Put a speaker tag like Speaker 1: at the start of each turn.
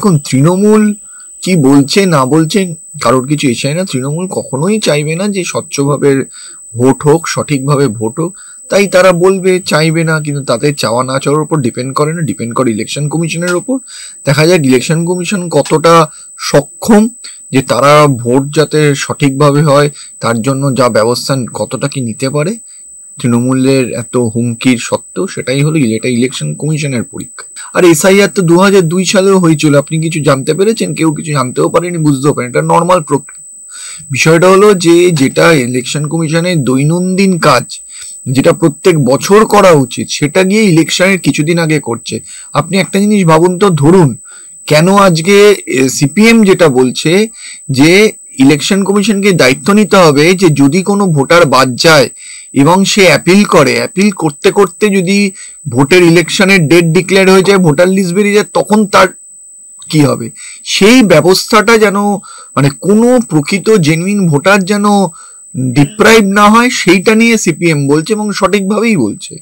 Speaker 1: দেখুন তৃণমূল কি বলছে না বলছে কারোর কিছু এসে না। তৃণমূল কখনোই চাইবে না যে স্বচ্ছভাবে ভোট হোক, সঠিকভাবে ভোট হোক, তাই তারা বলবে চাইবে না, কিন্তু তাদের চাওয়া না চাওয়ার উপর ডিপেন্ড করে না, ডিপেন্ড করে ইলেকশন কমিশনের উপর। দেখা যাক ইলেকশন কমিশন কতটা সক্ষম যে তারা ভোট যাতে সঠিকভাবে হয় তার জন্য যা ব্যবস্থা কতটা কি নিতে পারে। তৃণমূলের এত হুমকির সত্ত্বেও সেটাই হলো, এটা ইলেকশন কমিশনের পরীক্ষা। আর SIR তো 2002 সালেও হয়েছিল, আপনি কিছু জানতে পেরেছেন? কেউ কিছু জানতেও পারেনি, বুঝতেও পারেন, এটা নর্মাল প্রক্রিয়া। বিষয়টা হলো যে যেটা ইলেকশন কমিশনের দৈনন্দিন কাজ, যেটা প্রত্যেক বছর করা উচিত, সেটা গিয়ে ইলেকশনের কিছুদিন আগে করছে। আপনি একটা জিনিস ভাবুন তো, ধরুন কেন আজকে CPM যেটা বলছে যে ইলেকশন কমিশনকে দায়িত্ব নিতে হবে যে যদি কোনো ভোটার বাদ যায় এবং সে অ্যাপিল করে, অ্যাপিল করতে করতে যদি ভোটের ইলেকশনের ডেট ডিক্লেয়ার হয়ে যায়, ভোটার লিস্ট বেরিয়ে যায়, তখন তার কি হবে? সেই ব্যবস্থাটা যেন মানে কোনো প্রকৃত জেনুইন ভোটার যেন ডিপ্রাইভ না হয়, সেইটা নিয়ে CPM বলছে এবং সঠিকভাবেই বলছে।